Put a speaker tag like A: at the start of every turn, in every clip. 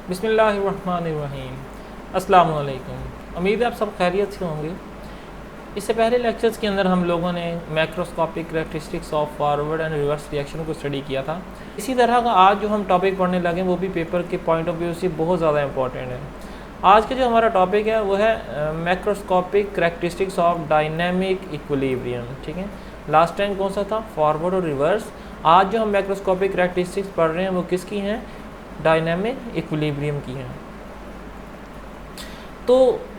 A: बिस्मिल्लाहिर्रहमानिर्रहीम। अस्सलाम वालेकुम। उम्मीद है आप सब खैरियत से होंगे। इससे पहले लेक्चर्स के अंदर हम लोगों ने macroscopic characteristics of forward and reverse reaction को स्टडी किया था। इसी तरह का आज जो हम टॉपिक पढ़ने लगे वो भी पेपर के पॉइंट ऑफ व्यू से बहुत ज़्यादा इंपॉर्टेंट है। आज का जो हमारा टॉपिक है वो है macroscopic characteristics of dynamic equilibrium. ठीक है, लास्ट टाइम कौन सा था? फॉरवर्ड और रिवर्स। आज जो हम मैक्रोस्कोपिक करैक्टरिस्टिक्स पढ़ रहे हैं वो किसकी हैं? डायनामिक इक्विलिब्रियम की हैं। तो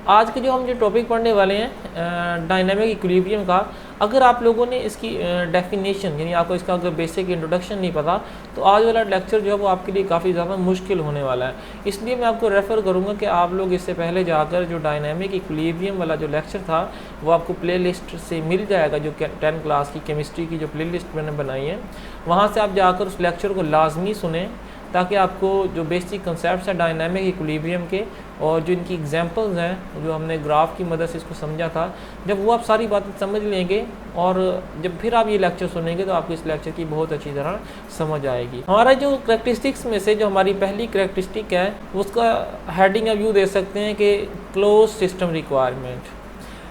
A: आज के जो हम टॉपिक पढ़ने वाले हैं डायनामिक इक्विलिब्रियम का, अगर आप लोगों ने इसकी डेफिनेशन यानी आपको इसका अगर बेसिक इंट्रोडक्शन नहीं पता तो आज वाला लेक्चर जो है वो आपके लिए काफ़ी ज़्यादा मुश्किल होने वाला है। इसलिए मैं आपको रेफ़र करूँगा कि आप लोग इससे पहले जाकर जो डायनामिक इक्विलिब्रियम वाला जो लेक्चर था वो आपको प्लेलिस्ट से मिल जाएगा। जो 10 क्लास की केमिस्ट्री की जो प्लेलिस्ट मैंने बनाई है वहाँ से आप जाकर उस लेक्चर को लाजमी सुने, ताकि आपको जो बेसिक कंसेप्ट है डायनामिक इक्विलिब्रियम के और जो इनकी एग्जांपल्स हैं जो हमने ग्राफ की मदद से इसको समझा था, जब वो आप सारी बातें समझ लेंगे और जब फिर आप ये लेक्चर सुनेंगे तो आपको इस लेक्चर की बहुत अच्छी तरह समझ आएगी। हमारा जो करैक्टरिस्टिक्स में से जो हमारी पहली करैक्टरिस्टिक है उसका हेडिंग व्यू दे सकते हैं कि क्लोज सिस्टम रिक्वायरमेंट।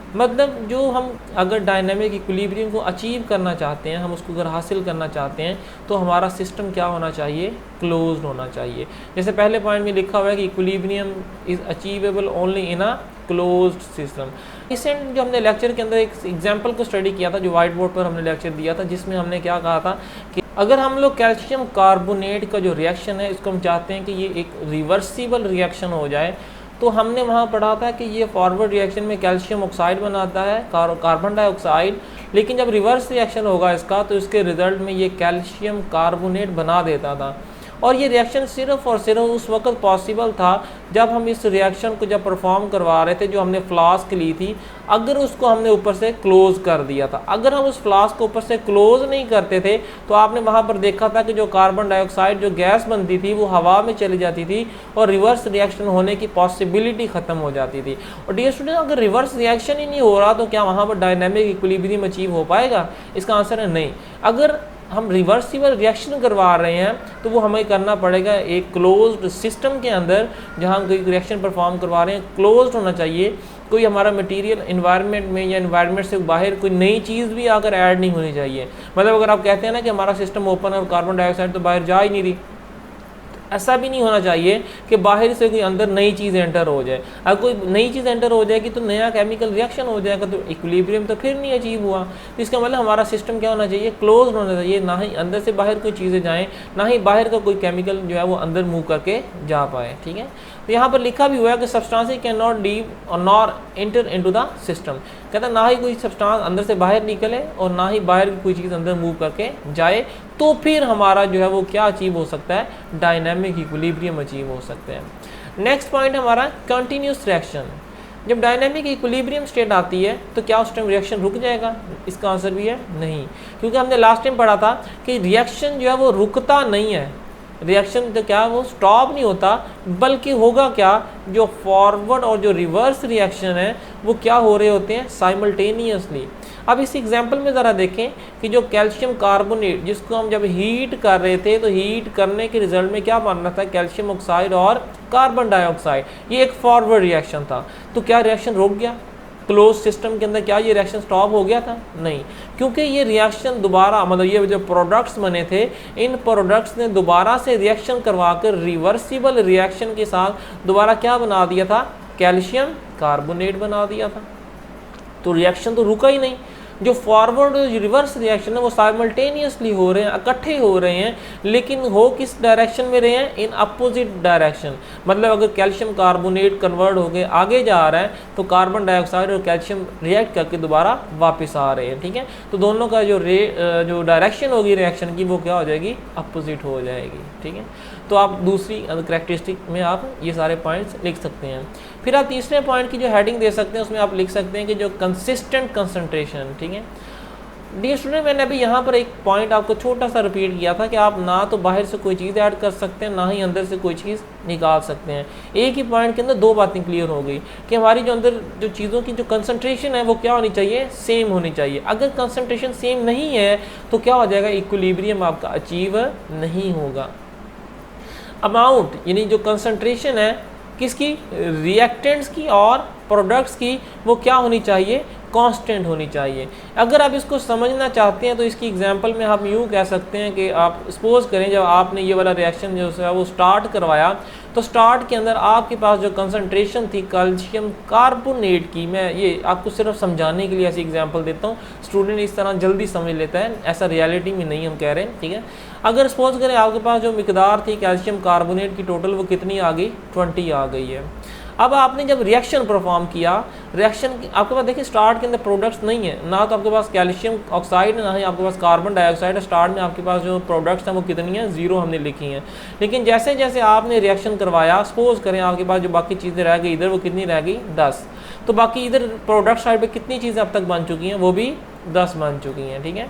A: मतलब जो हम अगर डायनामिक इक्विलिब्रियम को अचीव करना चाहते हैं, हम उसको अगर हासिल करना चाहते हैं तो हमारा सिस्टम क्या होना चाहिए? क्लोज्ड होना चाहिए। जैसे पहले पॉइंट में लिखा हुआ है कि equilibrium is achievable only in a closed system. Recent जो हमने लेक्चर के अंदर एक एग्जाम्पल को स्टडी किया था, जो वाइट बोर्ड पर हमने लेक्चर दिया था, जिसमें हमने क्या कहा था कि अगर हम लोग कैल्शियम कार्बोनेट का जो रिएक्शन है इसको हम चाहते हैं कि ये एक रिवर्सिबल रिएक्शन हो जाए, तो हमने वहाँ पढ़ा था कि ये फॉरवर्ड रिएक्शन में कैल्शियम ऑक्साइड बनाता है कार्बन डाइऑक्साइड, लेकिन जब रिवर्स रिएक्शन होगा इसका तो इसके रिजल्ट में ये कैल्शियम कार्बोनेट बना देता था। और ये रिएक्शन सिर्फ और सिर्फ उस वक्त पॉसिबल था जब हम इस रिएक्शन को जब परफॉर्म करवा रहे थे, जो हमने फ्लास्क ली थी, अगर उसको हमने ऊपर से क्लोज कर दिया था। अगर हम उस फ्लास्क को ऊपर से क्लोज नहीं करते थे तो आपने वहाँ पर देखा था कि जो कार्बन डाइऑक्साइड जो गैस बनती थी वो हवा में चली जाती थी और रिवर्स रिएक्शन होने की पॉसिबिलिटी ख़त्म हो जाती थी। और डियर स्टूडेंट, अगर रिवर्स रिएक्शन ही नहीं हो रहा तो क्या वहाँ पर डायनामिक इक्विलिब्रियम अचीव हो पाएगा? इसका आंसर है नहीं। अगर हम रिवर्सिबल रिएक्शन करवा रहे हैं तो वो हमें करना पड़ेगा एक क्लोज्ड सिस्टम के अंदर, जहाँ हम कोई रिएक्शन परफॉर्म करवा रहे हैं क्लोज्ड होना चाहिए। कोई हमारा मटेरियल एनवायरनमेंट में या एनवायरनमेंट से बाहर कोई नई चीज़ भी आकर ऐड नहीं होनी चाहिए। मतलब अगर आप कहते हैं ना कि हमारा सिस्टम ओपन और कार्बन डाइऑक्साइड तो बाहर जा ही नहीं रही, ऐसा भी नहीं होना चाहिए कि बाहर से कोई अंदर नई चीज़ एंटर हो जाए। अगर कोई नई चीज़ एंटर हो जाएगी तो नया केमिकल रिएक्शन हो जाएगा, तो इक्विलिब्रियम तो फिर नहीं अचीव हुआ। तो इसका मतलब हमारा सिस्टम क्या होना चाहिए? क्लोज होना चाहिए। ना ही अंदर से बाहर कोई चीज़ें जाएँ, ना ही बाहर का कोई केमिकल जो है वो अंदर मूव करके जा पाए। ठीक है, तो यहाँ पर लिखा भी हुआ है कि सब्सटेंस कैन नॉट लीव और nor enter into the system. कहता है ना ही कोई सब्सटेंस अंदर से बाहर निकले और ना ही बाहर की कोई चीज़ अंदर मूव करके जाए, तो फिर हमारा जो है वो क्या अचीव हो सकता है? डायनामिक इक्विलिब्रियम अचीव हो सकते हैं। नेक्स्ट पॉइंट हमारा कंटिन्यूस रिएक्शन। जब डायनामिक इक्विलिब्रियम स्टेट आती है तो क्या उस टाइम रिएक्शन रुक जाएगा? इसका आंसर भी है नहीं, क्योंकि हमने लास्ट टाइम पढ़ा था कि रिएक्शन जो है वो रुकता नहीं है। रिएक्शन तो क्या वो स्टॉप नहीं होता, बल्कि होगा क्या, जो फॉरवर्ड और जो रिवर्स रिएक्शन है वो क्या हो रहे होते हैं? साइमल्टेनियसली। अब इस एग्जांपल में ज़रा देखें कि जो कैल्शियम कार्बोनेट जिसको हम जब हीट कर रहे थे तो हीट करने के रिजल्ट में क्या बन रहा था? कैल्शियम ऑक्साइड और कार्बन डाइऑक्साइड। ये एक फॉरवर्ड रिएक्शन था। तो क्या रिएक्शन रुक गया? क्लोज सिस्टम के अंदर क्या ये रिएक्शन स्टॉप हो गया था? नहीं, क्योंकि ये रिएक्शन दोबारा, मतलब ये जो प्रोडक्ट्स बने थे इन प्रोडक्ट्स ने दोबारा से रिएक्शन करवाकर रिवर्सिबल रिएक्शन के साथ दोबारा क्या बना दिया था? कैल्शियम कार्बोनेट बना दिया था। तो रिएक्शन तो रुका ही नहीं। जो फॉरवर्ड और रिवर्स रिएक्शन है वो साइमल्टेनियसली हो रहे हैं, इकट्ठे हो रहे हैं, लेकिन हो किस डायरेक्शन में रहे हैं? In opposite direction. मतलब अगर कैल्शियम कार्बोनेट कन्वर्ट होकर आगे जा रहा है तो कार्बन डाइऑक्साइड और कैल्शियम रिएक्ट करके दोबारा वापस आ रहे हैं। ठीक है, तो दोनों का जो डायरेक्शन होगी रिएक्शन की वो क्या हो जाएगी? अपोजिट हो जाएगी। ठीक है, तो आप दूसरी करैक्टरिस्टिक में आप ये सारे पॉइंट्स लिख सकते हैं। फिर आप तीसरे पॉइंट की जो हेडिंग दे सकते हैं उसमें आप लिख सकते हैं कि जो कंसिस्टेंट कंसंट्रेशन। ठीक है डियर स्टूडेंट, मैंने अभी यहाँ पर एक पॉइंट आपको छोटा सा रिपीट किया था कि आप ना तो बाहर से कोई चीज़ ऐड कर सकते हैं, ना ही अंदर से कोई चीज़ निकाल सकते हैं। एक ही पॉइंट के अंदर दो बातें क्लियर हो गई कि हमारी जो अंदर जो चीज़ों की जो कंसंट्रेशन है वो क्या होनी चाहिए? सेम होनी चाहिए। अगर कंसंट्रेशन सेम नहीं है तो क्या हो जाएगा? इक्विलिब्रियम आपका अचीव नहीं होगा। अमाउंट यानी जो कंसंट्रेशन है किसकी, रिएक्टेंट्स की और प्रोडक्ट्स की, वो क्या होनी चाहिए, कांस्टेंट होनी चाहिए। अगर आप इसको समझना चाहते हैं तो इसकी एग्जांपल में हम यूँ कह सकते हैं कि आप सपोज करें जब आपने ये वाला रिएक्शन जो है वो स्टार्ट करवाया, तो स्टार्ट के अंदर आपके पास जो कंसंट्रेशन थी कैल्शियम कार्बोनेट की, मैं ये आपको सिर्फ समझाने के लिए ऐसी एग्जांपल देता हूँ, स्टूडेंट इस तरह जल्दी समझ लेता है, ऐसा रियलिटी में नहीं हम कह रहे हैं, ठीक है। अगर सपोज करें आपके पास जो मिकदार थी कैल्शियम कार्बोनेट की टोटल वो कितनी आ गई, 20 आ गई है। अब आपने जब रिएक्शन परफॉर्म किया, रिएक्शन आपके पास देखिए स्टार्ट के अंदर प्रोडक्ट्स नहीं है, ना तो आपके पास कैल्शियम ऑक्साइड है, ना ही आपके पास कार्बन डाइऑक्साइड है। स्टार्ट में आपके पास जो प्रोडक्ट्स हैं वो कितनी हैं, 0 हमने लिखी हैं। लेकिन जैसे जैसे आपने रिएक्शन करवाया, सपोज करें आपके पास जो बाकी चीज़ें रह गई इधर, वो कितनी रह गई, 10। तो बाकी इधर प्रोडक्ट साइड पर कितनी चीज़ें अब तक बन चुकी हैं, वो भी 10 बन चुकी हैं, ठीक है।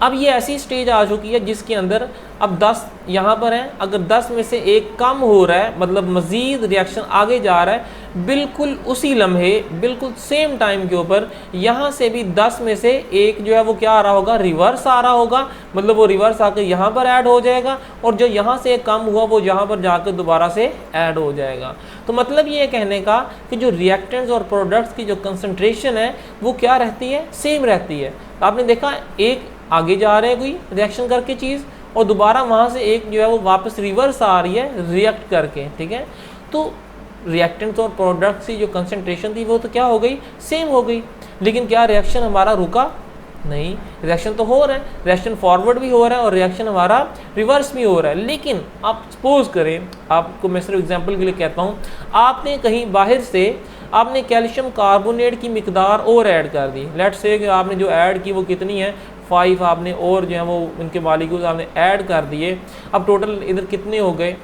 A: अब ये ऐसी स्टेज आ चुकी है जिसके अंदर अब 10 यहाँ पर है, अगर 10 में से एक कम हो रहा है, मतलब मज़ीद रिएक्शन आगे जा रहा है, बिल्कुल उसी लम्हे, बिल्कुल सेम टाइम के ऊपर यहाँ से भी 10 में से एक जो है वो क्या आ रहा होगा, रिवर्स आ रहा होगा, मतलब वो रिवर्स आकर यहाँ पर ऐड हो जाएगा, और जो यहाँ से एक कम हुआ वो यहाँ पर जाकर दोबारा से ऐड हो जाएगा। तो मतलब ये कहने का कि जो रिएक्टेंट्स और प्रोडक्ट्स की जो कंसनट्रेशन है वो क्या रहती है, सेम रहती है। आपने देखा एक आगे जा रहे हैं कोई रिएक्शन करके चीज़, और दोबारा वहाँ से एक जो है वो वापस रिवर्स आ रही है रिएक्ट करके, ठीक है। तो रिएक्टेंट्स और प्रोडक्ट्स की जो कंसंट्रेशन थी वो तो क्या हो गई, सेम हो गई, लेकिन क्या रिएक्शन हमारा रुका नहीं, रिएक्शन तो हो रहा है, रिएक्शन फॉरवर्ड भी हो रहा है और रिएक्शन हमारा रिवर्स भी हो रहा है। लेकिन आप सपोज करें, आपको मैं सिर्फ एग्जांपल के लिए कहता हूँ, आपने कहीं बाहर से आपने कैल्शियम कार्बोनेट की मिकदार और ऐड कर दी, लेट्स से कि आपने जो ऐड की वो कितनी है, 5 आपने और जो है वो उनके मालिक्यूल्स आपने ऐड कर दिए। अब टोटल इधर कितने हो गए,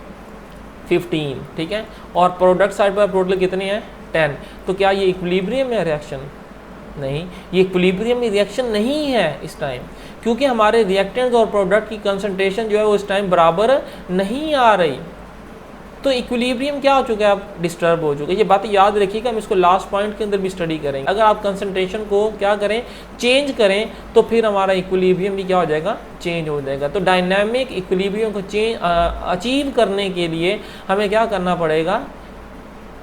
A: 15, ठीक है, और प्रोडक्ट साइड पर टोटल कितने हैं, 10। तो क्या ये इक्विलिब्रियम है रिएक्शन, नहीं, ये इक्विलिब्रियम में रिएक्शन नहीं है इस टाइम, क्योंकि हमारे रिएक्टेंट्स और प्रोडक्ट की कंसंट्रेशन जो है वो इस टाइम बराबर नहीं आ रही। तो इक्विलिब्रियम क्या हो चुका है, अब डिस्टर्ब हो चुका है। ये बात याद रखिएगा, हम इसको लास्ट पॉइंट के अंदर भी स्टडी करेंगे। अगर आप कंसंट्रेशन को क्या करें, चेंज करें, तो फिर हमारा इक्विलिब्रियम भी क्या हो जाएगा, चेंज हो जाएगा। तो डायनामिक इक्विलिब्रियम को अचीव करने के लिए हमें क्या करना पड़ेगा,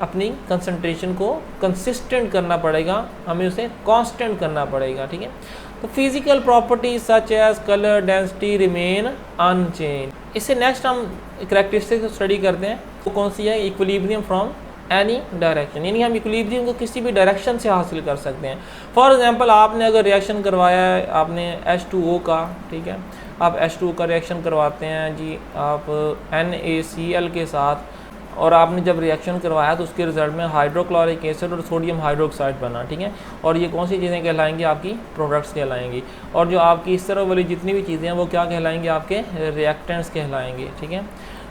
A: अपनी कंसंट्रेशन को कंसिस्टेंट करना पड़ेगा, हमें उसे कांस्टेंट करना पड़ेगा, ठीक है। तो physical properties such as colour density remain unchange. इससे नेक्स्ट हम करैक्टरिस्टिक्स स्टडी करते हैं, वो कौन सी है, इक्विलिब्रियम फ्रॉम एनी डायरेक्शन, यानी हम इक्विलिब्रियम को किसी भी डायरेक्शन से हासिल कर सकते हैं। फॉर एग्जांपल आपने अगर रिएक्शन करवाया है आपने H2O का, ठीक है, आप H2O का रिएक्शन करवाते हैं जी आप NaCl के साथ, और आपने जब रिएक्शन करवाया तो उसके रिजल्ट में हाइड्रोक्लोरिक एसिड और सोडियम हाइड्रोक्साइड बना, ठीक है। और ये कौन सी चीज़ें कहलाएंगी, आपकी प्रोडक्ट्स कहलाएंगी, और जो आपकी इस तरह वाली जितनी भी चीज़ें हैं वो क्या कहलाएंगी, आपके रिएक्टेंट्स कहलाएंगे, ठीक है।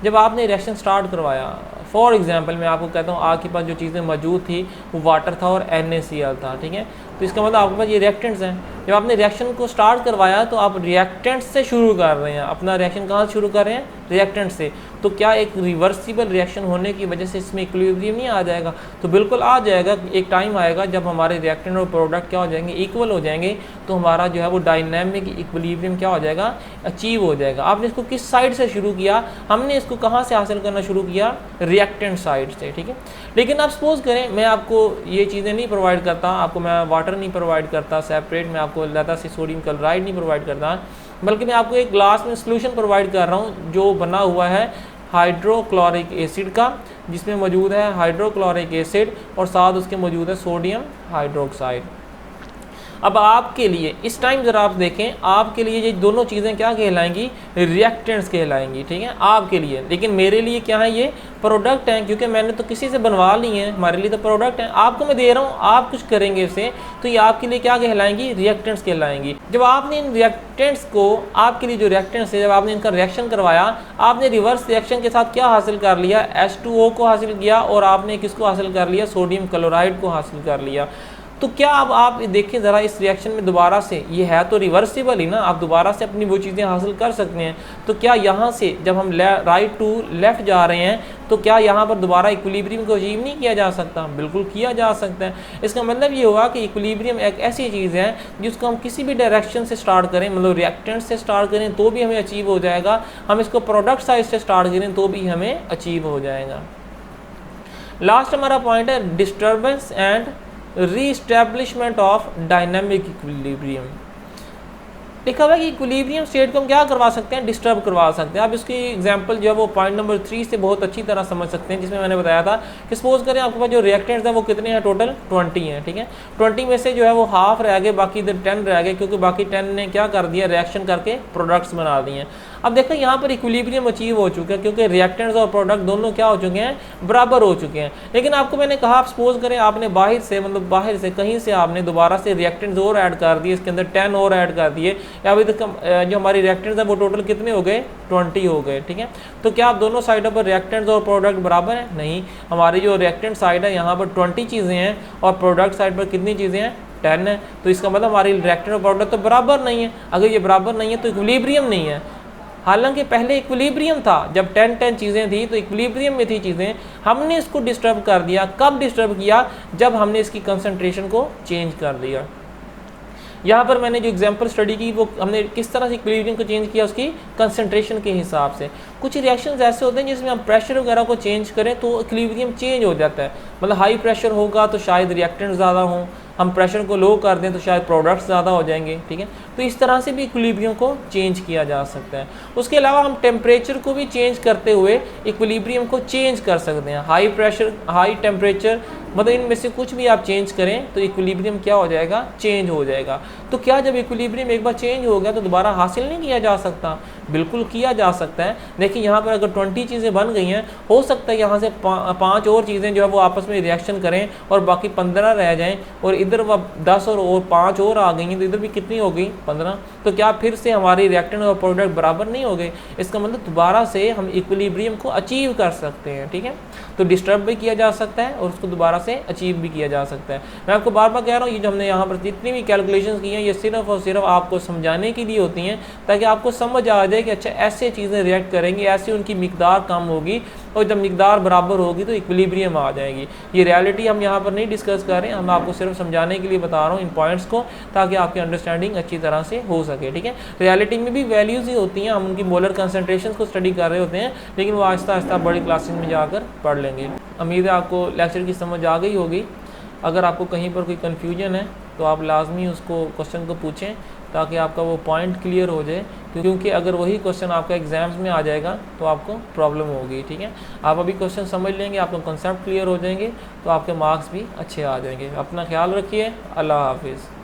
A: जब आपने रिएक्शन स्टार्ट करवाया, फॉर एग्जांपल मैं आपको कहता हूँ आपके पास जो चीज़ें मौजूद थी वो वाटर था और NaCl था, ठीक है। तो इसका मतलब आपके पास ये रिएक्टेंट्स हैं। जब आपने रिएक्शन को स्टार्ट करवाया तो आप रिएक्टेंट्स से शुरू कर रहे हैं, अपना रिएक्शन कहाँ से शुरू कर रहे हैं, रिएक्टेंट से। तो क्या एक रिवर्सिबल रिएक्शन होने की वजह से इसमें इक्विलिब्रियम नहीं आ जाएगा, तो बिल्कुल आ जाएगा। एक टाइम आएगा जब हमारे रिएक्टेंट और प्रोडक्ट क्या हो जाएंगे, इक्वल हो जाएंगे, तो हमारा जो है वो डायनामिक इक्विलिब्रियम क्या हो जाएगा, अचीव हो जाएगा। आपने इसको किस साइड से शुरू किया, हमने इसको कहाँ से हासिल करना शुरू किया, रिएक्टेंट साइड से, ठीक है। लेकिन आप सपोज करें मैं आपको ये चीज़ें नहीं प्रोवाइड करता, आपको मैं वाटर नहीं प्रोवाइड करता सेपरेट, मैं आपको लता से सोडियम क्लोराइड नहीं प्रोवाइड करता, बल्कि मैं आपको एक ग्लास में सोल्यूशन प्रोवाइड कर रहा हूँ जो बना हुआ है हाइड्रोक्लोरिक एसिड का, जिसमें मौजूद है हाइड्रोक्लोरिक एसिड और साथ उसके मौजूद है सोडियम हाइड्रोक्साइड। अब आपके लिए इस टाइम ज़रा आप देखें, आपके लिए ये दोनों चीज़ें क्या कहलाएंगी, रिएक्टेंट्स कहलाएंगी, ठीक है, आपके लिए। लेकिन मेरे लिए क्या है, ये प्रोडक्ट हैं, क्योंकि मैंने तो किसी से बनवा ली हैं, हमारे लिए तो प्रोडक्ट हैं, आपको मैं दे रहा हूँ, आप कुछ करेंगे इसे, तो ये आपके लिए क्या कहलाएंगी, रिएक्टेंट्स कहलाएंगी। जब आपने इन रिएक्टेंट्स को, आपके लिए जो रिएक्टेंट्स है, जब आपने इनका रिएक्शन करवाया, आपने रिवर्स रिएक्शन के साथ क्या हासिल कर लिया, H2O को हासिल किया, और आपने किसको हासिल कर लिया, सोडियम क्लोराइड को हासिल कर लिया। तो क्या अब आप देखिए ज़रा इस रिएक्शन में दोबारा से, ये है तो रिवर्सिबल ही ना, आप दोबारा से अपनी वो चीज़ें हासिल कर सकते हैं। तो क्या यहाँ से जब हम राइट टू लेफ़्ट जा रहे हैं तो क्या यहाँ पर दोबारा इक्विलिब्रियम को अचीव नहीं किया जा सकता? बिल्कुल किया जा सकता है। इसका मतलब ये हुआ कि इक्विलिब्रियम एक ऐसी चीज़ है जिसको हम किसी भी डायरेक्शन से स्टार्ट करें, मतलब रिएक्टेंट से स्टार्ट करें तो भी हमें अचीव हो जाएगा, हम इसको प्रोडक्ट साइड से स्टार्ट करें तो भी हमें अचीव हो जाएगा। लास्ट हमारा पॉइंट है disturbance and reestablishment of dynamic equilibrium. लिखा हुआ है कि इक्विलिब्रियम स्टेट को हम क्या करवा सकते हैं? डिस्टर्ब करवा सकते हैं। आप इसकी एग्जांपल जो है वो पॉइंट नंबर 3 से बहुत अच्छी तरह समझ सकते हैं, जिसमें मैंने बताया था कि सपोज करें आपके पास जो रिएक्टेंट्स हैं वो कितने हैं? टोटल 20 हैं, ठीक है। 20 में से जो है वो हाफ रह गए, बाकी इधर 10 रह गए, क्योंकि बाकी 10 ने क्या कर दिया? रिएक्शन करके प्रोडक्ट्स बना दिए हैं। अब देखो यहाँ पर इक्विलिब्रियम अचीव हो चुका है, क्योंकि रिएक्टेंट्स और प्रोडक्ट दोनों क्या हो चुके हैं? बराबर हो चुके हैं। लेकिन आपको मैंने कहा, आप सपोज करें आपने बाहर से, मतलब बाहर से कहीं से आपने दोबारा से रिएक्टेंट्स और ऐड कर दिए, इसके अंदर 10 और ऐड कर दिए, या अभी तक जो हमारी रिएक्टेंट्स है वो टोटल कितने हो गए? 20 हो गए, ठीक है। तो क्या आप दोनों साइडों पर रिएक्टेंट्स और प्रोडक्ट बराबर है? नहीं। हमारी जो रिएक्टेंट साइड है यहाँ पर 20 चीज़ें हैं और प्रोडक्ट साइड पर कितनी चीज़ें हैं? 10 है। तो इसका मतलब हमारी रिएक्टेंट और प्रोडक्ट तो बराबर नहीं है। अगर ये बराबर नहीं है तो इक्विलिब्रियम नहीं है। हालांकि पहले इक्विलिब्रियम था, जब 10 चीज़ें थी तो इक्विलिब्रियम में थी चीज़ें, हमने इसको डिस्टर्ब कर दिया। कब डिस्टर्ब किया? जब हमने इसकी कंसंट्रेशन को चेंज कर दिया। यहाँ पर मैंने जो एग्जांपल स्टडी की वो हमने किस तरह से इक्विलिब्रियम को चेंज किया? उसकी कंसंट्रेशन के हिसाब से। कुछ रिएक्शंस ऐसे होते हैं जिसमें हम प्रेशर वगैरह को चेंज करें तो इक्विलिब्रियम चेंज हो जाता है। मतलब हाई प्रेशर होगा तो शायद रिएक्टेंट ज़्यादा हों, हम प्रेशर को लो कर दें तो शायद प्रोडक्ट्स ज़्यादा हो जाएंगे, ठीक है। तो इस तरह से भी इक्विलिब्रियम को चेंज किया जा सकता है। उसके अलावा हम टेम्परेचर को भी चेंज करते हुए इक्विलिब्रियम को चेंज कर सकते हैं। हाई प्रेशर, हाई टेम्परेचर, मतलब इनमें से कुछ भी आप चेंज करें तो इक्विलिब्रियम क्या हो जाएगा? चेंज हो जाएगा। तो क्या जब इक्विलिब्रियम एक बार चेंज हो गया तो दोबारा हासिल नहीं किया जा सकता? बिल्कुल किया जा सकता है। देखिए यहाँ पर अगर 20 चीज़ें बन गई हैं, हो सकता है यहाँ से 5 और चीज़ें जो है वो आपस में रिएक्शन करें और बाकी 15 रह जाएं, और इधर वह 10 और 5 और आ गई हैं, तो इधर भी कितनी हो गई? 15। तो क्या फिर से हमारी रिएक्टेंट और प्रोडक्ट बराबर नहीं हो गए? इसका मतलब दोबारा से हम इक्विलिब्रियम को अचीव कर सकते हैं, ठीक है। तो डिस्टर्ब भी किया जा सकता है और उसको दोबारा से अचीव भी किया जा सकता है। मैं आपको बार बार कह रहा हूँ, ये जो हमने यहाँ पर जितनी भी कैलकुलेशंस की हैं ये सिर्फ और सिर्फ आपको समझाने के लिए होती हैं, ताकि आपको समझ आ जाए कि अच्छा ऐसे चीज़ें रिएक्ट करेंगी, ऐसे उनकी मिकदार कम होगी, और जब मिकदार बराबर होगी तो इक्विलिब्रियम आ जाएगी। ये रियलिटी हम यहाँ पर नहीं डिस्कस कर रहे हैं, हम आपको सिर्फ समझाने के लिए बता रहा हूँ इन पॉइंट्स को, ताकि आपकी अंडरस्टैंडिंग अच्छी तरह से हो सके, ठीक है। रियलिटी में भी वैल्यूज़ ही होती हैं, हम उनकी मोलर कंसंट्रेशन को स्टडी कर रहे होते हैं, लेकिन वो आहिस्ता आहिस्ता बड़ी क्लासेस में जाकर पढ़ लेंगे। उम्मीद है आपको लेक्चर की समझ आ गई होगी। अगर आपको कहीं पर कोई कन्फ्यूजन है तो आप लाजमी उसको क्वेश्चन को पूछें, ताकि आपका वो पॉइंट क्लियर हो जाए, क्योंकि अगर वही क्वेश्चन आपका एग्जाम्स में आ जाएगा तो आपको प्रॉब्लम होगी, ठीक है। आप अभी क्वेश्चन समझ लेंगे, आपको कंसेप्ट क्लियर हो जाएंगे, तो आपके मार्क्स भी अच्छे आ जाएंगे। अपना ख्याल रखिए। अल्लाह हाफिज़।